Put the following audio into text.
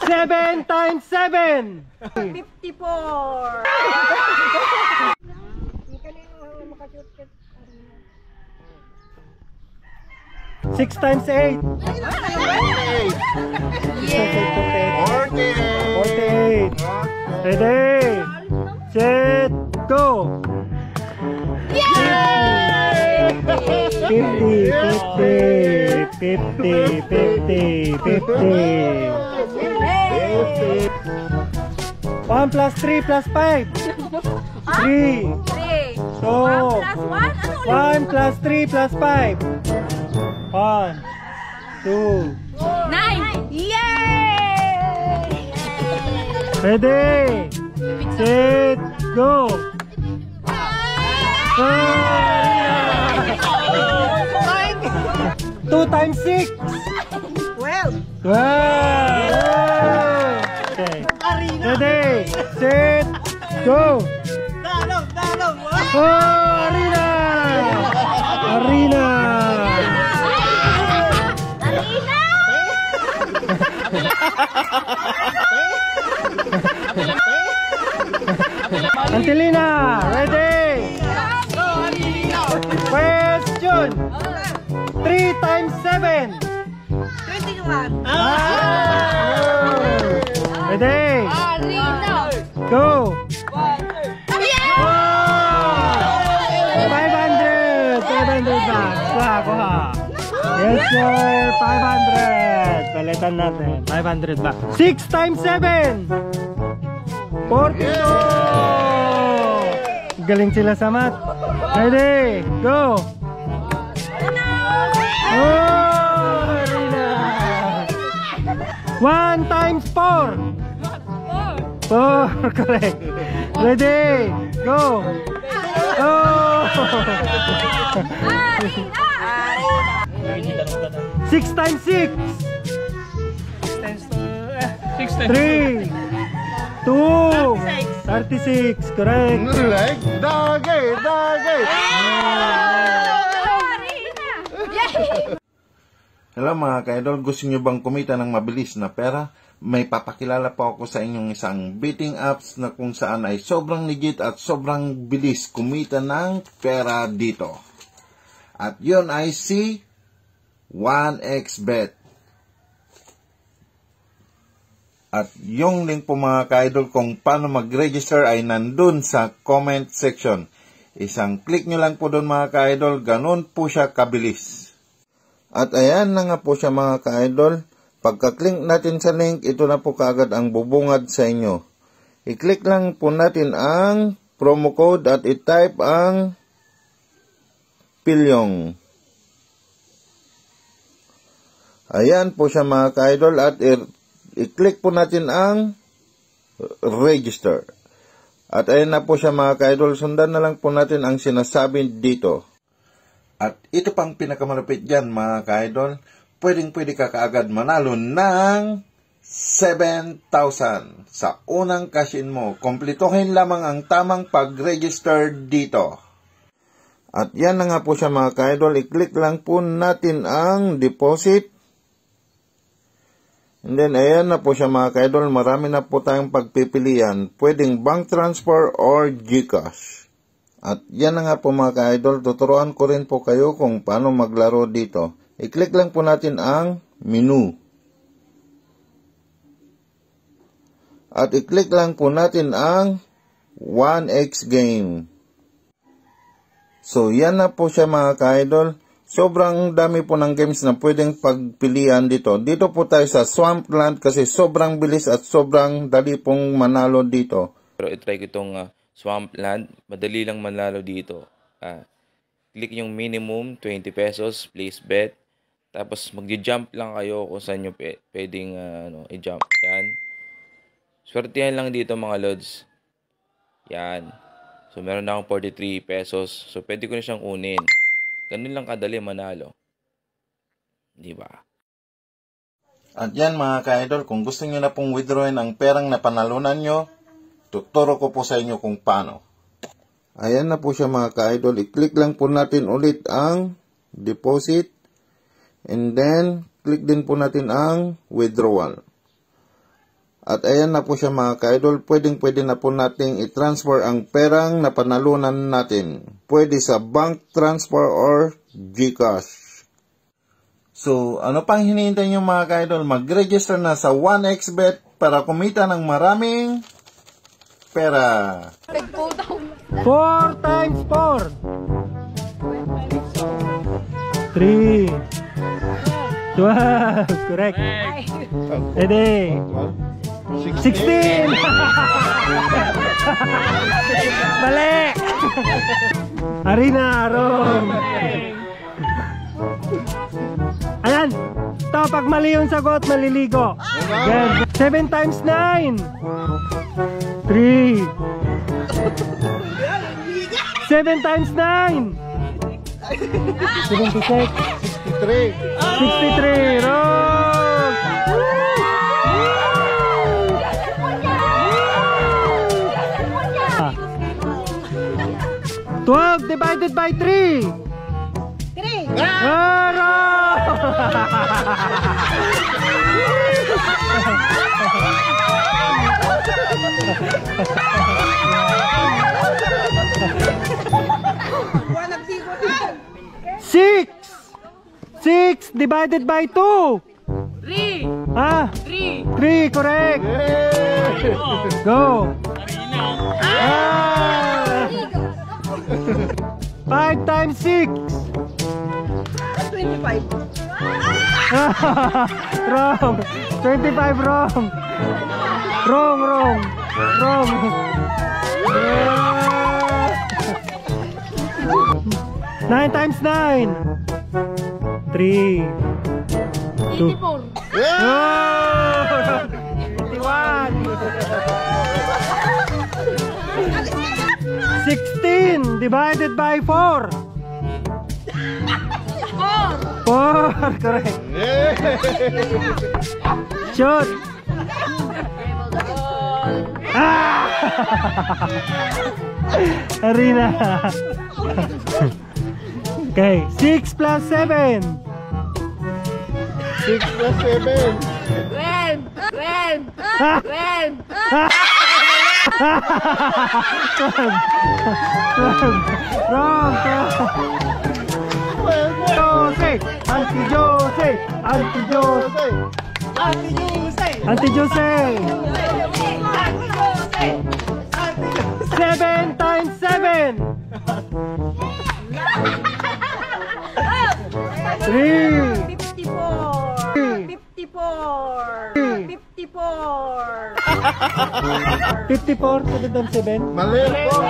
7 times 7. 54. 6 times 8. 48. Ready, set, go. 50, 1 plus 3 plus 5. 3. 2. 1 plus 3 plus 5. 1, 2. 9. Yay! Ready, set, go. 2 times 6. 12. 12. Okay. Ready, set, go. Oh, Arena! Arena! Angelina, ready? Question. 3 times 7. 21. Ready? Go. 500. 500 baht. Kuha. Yes sir, 500. Palitan natin. 500 baht. 6 times 7. 42. Galing sila sa math. Ready? Go. Oh, Arena. 1 times 4. 4. Correct. Ready? Go. Oh. 6 times 6. 3. 2. 36. Correct. Dagay. Hello mga ka-idol, gusto nyo bang kumita ng mabilis na pera? May papakilala po ako sa inyong isang betting apps na kung saan ay sobrang legit at sobrang bilis kumita ng pera dito. At yun ay si 1xBet. At yung link po mga ka-idol kung paano mag-register ay nandun sa comment section. Isang click nyo lang po doon mga ka-idol, ganun po siya kabilis. At ayan na nga po siya mga ka-idol. Pagka-click natin sa link, ito na po kaagad ang bubungad sa inyo. I-click lang po natin ang promo code at i-type ang Pilyong. Ayan po siya mga ka-idol at i-click po natin ang register. At ayan na po siya mga ka-idol. Sundan na lang po natin ang sinasabi dito. At ito pang pinakamalapit dyan mga ka-idol. Pwede ka kaagad manalo ng 7,000 sa unang cash-in mo. Komplituhin lamang ang tamang pag-register dito. At yan na nga po siya mga ka-idol. I-click lang po natin ang deposit. And then ayan na po siya mga ka-idol. Marami na po tayong pagpipilian. Pwedeng bank transfer or GCash. At yan na nga po mga ka-idol, tuturuan ko rin po kayo kung paano maglaro dito. I-click lang po natin ang menu. At i-click lang po natin ang 1x game. So yan na po siya mga ka-idol. Sobrang dami po ng games na pwedeng pagpilian dito. Dito po tayo sa Swampland kasi sobrang bilis at sobrang dali pong manalo dito. Pero itry ko itong Swampland, madali lang manalo dito. Click yung minimum, 20 pesos, place bet. Tapos magji-jump lang kayo kung saan nyo pwedeng i-jump. Yan. Swertihan lang dito mga lods. Yan. So meron na akong 43 pesos. So pwede ko na siyang kunin. Ganun lang kadali manalo. Diba? At yan mga ka-idol, kung gusto nyo na pong withdrawin ang perang napanalunan nyo, tuturo ko po sa inyo kung paano. Ayan na po siya mga ka-idol. I-click lang po natin ulit ang deposit. And then, click din po natin ang withdrawal. At ayan na po siya mga ka-idol, pwede na po nating i-transfer ang perang napanalunan natin. Pwede sa bank transfer or GCash. So, ano pang hinihintay nyo mga ka-idol? Mag-register na sa 1xbet para kumita ng maraming pera. 4 times 4. 3. 12. Correct. Ready. 16. Balik. Arina, Aron. Ayan. Ito, pag mali yung sagot, maliligo. Yan. 7 times 9. 3. 7 times 9. 76. 63. Wrong. 12 divided by 3. 3. Six. 6 divided by 2. 3. Ah, 3, correct. Go. 5 times 6. 25. Wrong. 25 wrong. Wrong. 9 times 9. 3. 2. 81. 16 divided by 4. 4, correct. Shoot. Arena. Okay, 6 plus 7. 6 plus 7. Wrong. Auntie Jose. 7 times 7. 3. 54. 7 times 7. Mali po.